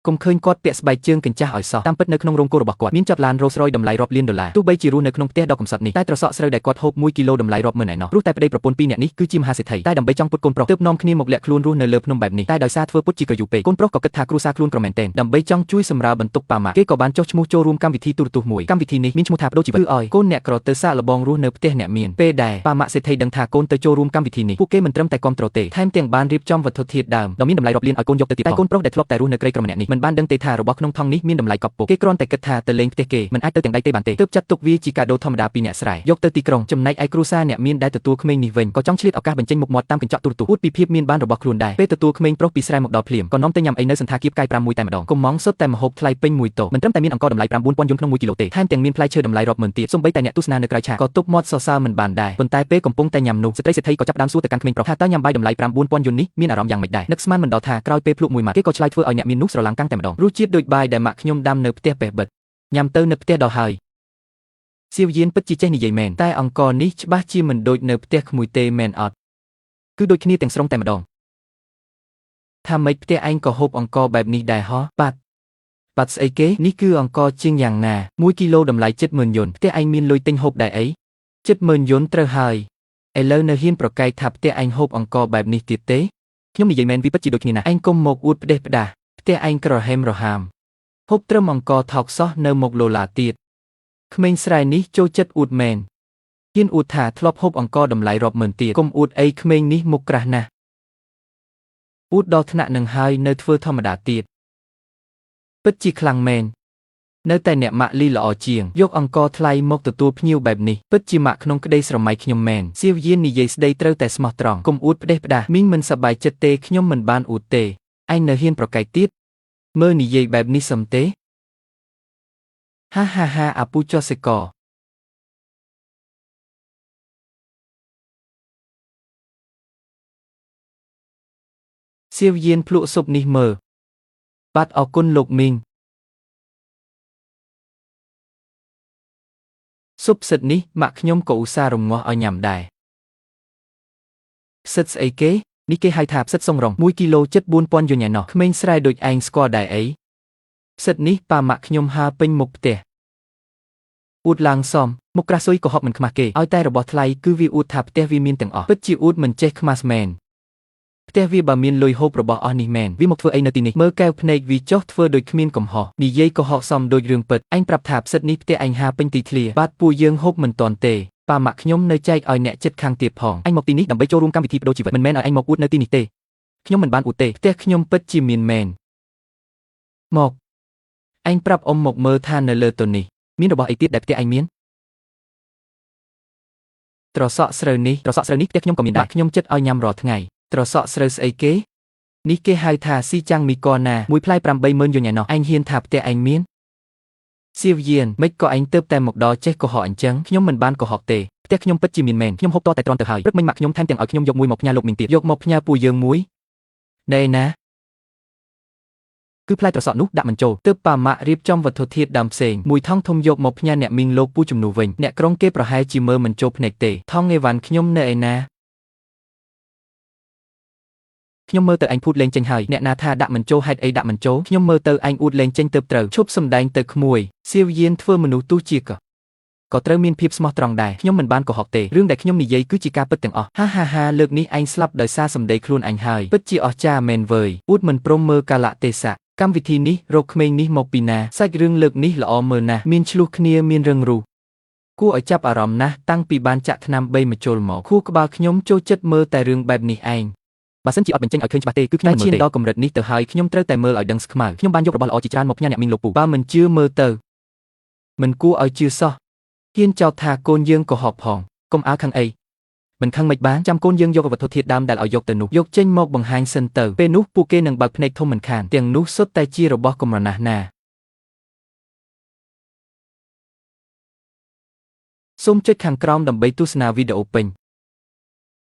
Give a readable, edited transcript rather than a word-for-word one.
គុំឃើញគាត់ពាក់ស្បែកជើងកញ្ចាស់ឲ្យសោះតាមពិតនៅក្នុងរោងគោរបស់គាត់មានចតឡាន Rolls-Royce តម្លៃរាប់លានដុល្លារទោះបីជារស់នៅក្នុងផ្ទះដ៏កំសត់នេះតែត្រសក់ស្រូវដែលគាត់ហូប1គីឡូតម្លៃរាប់ម៉ឺនឯណោះព្រោះតែប្តីប្រពន្ធពីរនាក់នេះគឺជាមហាសេដ្ឋីតែដើម្បីចង់ពុតកូនប្រុសទើបនាំគ្នាមកលាក់ខ្លួនរស់នៅលើភ្នំបែបនេះតែដោយសារធ្វើពុតជាក៏យូរពេកកូនប្រុសក៏គិតថាគ្រួសារខ្លួនក្រមែនទែនដើម្បីចង់ជួយសម្រាលបន្ទុកប៉ាម៉ាក់គេក៏បានចុះឈ្មោះចូលរួមកម្មវិធីទូរទស្សន៍មួយកម្មវិធីនេះមានឈ្មោះថាបដូរជីវិតគឺឲ្យកូនអ្នកក្រទៅសាកល្បងរស់នៅផ្ទះអ្នកមានពេលដែលប៉ាម៉ាក់សេដ្ឋីដឹងថាកូនទៅចូលរួមកម្មវិធីនេះពួកគេមិនត្រឹមតែគាំទ្រទេថែមទាំងបានរៀបចំវត្ថុធាតុដើមដ៏មានតម្លៃរាប់លានឲ្យកូនយកទៅទៀតតែកូនប្រុសដែលធ្លាប់តែរស់នៅក្រីក្រម្នាក់នេះមិនបានដឹងទេថារបស់ក្នុងថង់នេះមានតម្លៃកប់ពុកគេគ្រាន់តែគិតថាទៅលេងផ្ទះគេមិនអាចទៅទាំងដៃទេបានទេទើបចាត់ទុកវាជាកាដូធម្មតាពីអ្នកស្រែយកទៅទីក្រុងចំណែកឯគ្រួសារអ្នកមានដែលទទួលក្មេងនេះវិញក៏ចង់ឆ្លៀតឱកាសបញ្ចេញមុខមាត់តាមកញ្ចក់ទូរទស្សន៍អួតពីភាពមានបានរបស់ខ្លួនដែរពេលទទួលក្មេងប្រុសពីស្រែមកដល់ភ្លាមក៏នាំទៅញ៉ាំអីនៅសន្តាគារផ្កាយ5មួយតែម្ដងកុំម៉ងសុទ្ធតែម្ហូបថ្លៃពេញមួយតោមិនត្រឹមតែមានអង្ករតម្លៃ 9,000 យន់ក្នុង1គីឡូទេថែមទាំងមានផ្លែឈើតម្លៃរាប់ម៉ឺនទៀតសូម្បីតែអ្នកទស្សនានៅក្រៅឆាកក៏ទប់មាត់សរសើរមិនបានដែរប៉ុន្តែពេលកំពុងតែញ៉ាំនោះស្ត្រីសេដ្ឋីក៏ចាប់ផ្ដើមសួរទៅកាន់ក្មេងប្រុសថាតើញ៉ាំបាយតម្លៃ 9,000 យន់នេះមានអារម្មណ៍យ៉ាងម៉េចដែរនឹកស្មានមិនដល់ថាក្រោយពេលភ្លក់មួយម៉ាត់គេក៏ឆ្លើយធ្វើឲ្យអ្នកមាននោះស្រឡាំងកាំងតែម្ដងរសជាតិដូចបាយដែលម៉ាក់ខ្ញុំដាំនៅផ្ទះបេះបិទញ៉ាំទៅនៅផ្ទះដល់ហើយសៀវយានពិតជាចេះនិយាយមែនតែអង្ករនេះច្បាស់ជាមិនដូចនៅផ្ទះក្មួយទេមែនអត់គឺដូចគ្នាទាំងស្រុងតែម្ដងថាម៉េចផ្ទះឯងក៏ហូបអង្ករបែបនេះដែរហ៎បាត់ស្អីគេនេះគឺអង្ករជាងយ៉ាងណា1គីឡូតម្លៃ 70,000 យន់ផ្ទះឯងមានលុយទិញហូបដែរអី 70,000 យន់ត្រូវហើយឥឡូវនៅហ៊ានប្រកែកថាផ្ទះឯងហូបអង្ករបែបនេះទៀតទេខ្ញុំនិយាយមែនវាពិតជាដូចគ្នាណាឯងកុំមកអួតផ្ដេសផ្ដាសផ្ទះឯងក្រហេមរហាមហូបត្រឹមអង្ករថោកសោះនៅមកឡូឡាទៀតក្មេងស្រែនេះចូលចិត្តអួតមែនហ៊ានអួតថាធ្លាប់ហូបអង្ករតម្លៃរាប់ម៉ឺនទៀតកុំអួតអីក្មេងនេះមុខក្រាស់ណាស់អួតដល់ថ្នាក់នឹងហើយនៅធ្វើធម្មតាទៀតពិតជាខ្លាំងមែននៅតែអ្នកម៉ាក់លីល្អជាងយកអង្ករថ្លៃមកទទួលភ្ញៀវបែបនេះពិតជាម៉ាក់ក្នុងក្តីស្រមៃខ្ញុំមែនសៀវយាននិយាយស្ដីត្រូវតែស្មោះត្រង់កុំអួតផ្ដេសផ្ដាសមីងមិនសប្បាយចិត្តទេខ្ញុំមិនបានអួតទេឯងនៅហ៊ានប្រកែកទៀតមើលនិយាយបែបនេះសំទេហាអាពូចោះសេកសៀវយានភ្លក់ស៊ុបនេះមើលបាទអរគុណលោកមីងស៊ុបផ្សិតនេះម៉ាក់ខ្ញុំក៏ឧស្សាហ៍រំងាស់ឲ្យញ៉ាំដែរផ្សិតស្អីគេនេះគេហៅថាផ្សិតសុងរង1គីឡូ 74,000 យន់ឯណោះក្មេងស្រែដូចឯងស្គាល់ដែរអីផ្សិតនេះប៉ាម៉ាក់ខ្ញុំហើពេញមុខផ្ទះអួតឡើងសមមុខក្រាស់ស៊ុយក៏ហប់មិនខ្មាស់គេឲ្យតែរបស់ថ្លៃគឺវាអួតថាផ្ទះវាមានទាំងអស់ពិតជាអួតមិនចេះខ្មាស់មែនផ្ទះវាបើមានលុយហូបរបស់អស់នេះមែនវាមកធ្វើអីនៅទីនេះមើលកែវភ្នែកវាចុះធ្វើដូចគ្មានកំហុសនិយាយក៏ហកសមដូចរឿងពិតឯងប្រាប់ថាផ្សិតនេះផ្ទះឯងហាពេញទីធ្លាបាទពួកយើងហូបមិនទាន់ទេប៉ាម៉ាក់ខ្ញុំនៅចែកឲ្យអ្នកចិត្តខាងទៀតផងឯងមកទីនេះដើម្បីចូលរួមកម្មវិធីបដូរជីវិតមិនមែនឲ្យឯងមកអួតនៅទីនេះទេខ្ញុំមិនបានអួតទេផ្ទះខ្ញុំពិតជាមានមែនមកឯងប្រាប់អ៊ំមកមើលថានៅលើតុនេះមានរបស់អីទៀតដែលផ្ទះឯងមានត្រសក់ស្រូវនេះផ្ទះខ្ញុំក៏មានដែរខ្ញុំចិត្តឲ្យញ៉ាំរាល់ថ្ងៃត្រសក់ស្រូវស្អីគេនេះគេហៅថាស៊ីចាំងមីកណាមួយផ្លែ 80,000 យន់ឯណោះឯងហ៊ានថាផ្ទះឯងមានសៀវយានមិនក៏ឯងទៅតែមកដល់ចេះកុហកអញ្ចឹងខ្ញុំមិនបានកុហកទេផ្ទះខ្ញុំពិតជាមានមែនខ្ញុំហូបតតែទ្រាំទៅហើយព្រឹកមិញម៉ាក់ខ្ញុំថែមទាំងឲ្យខ្ញុំយកមួយមកផ្ញើលោកមីងទៀតយកមកផ្ញើពូយើងមួយណែណាគឺផ្លែត្រសក់នោះដាក់មិនចូលទើបប៉ាម៉ាក់រៀបចំវត្ថុធាតុដើមផ្សេងមួយថង់ធំយកមកផ្ញើអ្នកមីងលោកពូជំនួសវិញអ្នកក្រុងគេប្រហែលជាមើលមិនចូលភ្នែកទេថង់អេវ៉ាន់ខ្ញុំនៅឯណាខ្ញុំមើលទៅឯងភូតលេងចេញហើយអ្នកណាថាដាក់មិនចូលហេតុអីដាក់មិនចូលខ្ញុំមើលទៅឯងអួតលេងចេញទៅត្រូវឈប់សម្ដែងទៅក្មួយសៀវយានធ្វើមនុស្សទោះជាក៏ត្រូវមានភាពស្មោះត្រង់ដែរខ្ញុំមិនបានកុហកទេរឿងដែលខ្ញុំនិយាយគឺជាការពិតទាំងអស់ហាលើកនេះឯងស្លាប់ដោយសារសម្ដីខ្លួនឯងហើយពិតជាអស្ចារ្យមែនវើយអួតមិនព្រមមើលកាលៈទេសៈកម្មវិធីនេះរកក្មេងនេះមកពីណាសាច់រឿងលើកនេះល្អមើលណាស់មានឆ្លោះគ្នាមានរឹងរូសគួរឲ្យចាប់អារម្មណ៍ណាស់តាំងពីបានចាក់ថ្នាំ3ម្ជុលមកខួរក្បាលខ្ញុំចូលចិត្តមើលតែរឿងបែបនេះឯងបើសិនជាអត់បញ្ចេញឲ្យឃើញច្បាស់ទេគឺខ្ញុំមិនមើលទេដល់កម្រិតនេះទៅហើយខ្ញុំត្រូវតែមើលឲ្យដឹងស្ខ្មៅខ្ញុំបានយករបស់ល្អជាច្រើនមកផ្ញើអ្នកមីងលោកពូបើមិនជឿមើលទៅមិនគួរឲ្យជឿសោះហ៊ានចោទថាកូនយើងកុហកផងកុំអើខឹងអីមិនខឹងមិនបានចាំកូនយើងយកវត្ថុធាតុដើមដែលឲ្យយកទៅនោះយកចេញមកបង្ហាញសិនទៅពេលនោះពួកគេនឹងបើកភ្នែកធំមិនខានទាំងនោះសុទ្ធតែជារបស់កំរណាស់ណាសូមចុចខាងក្រោមដើម្បីទស្សនាវីដេអូពេញ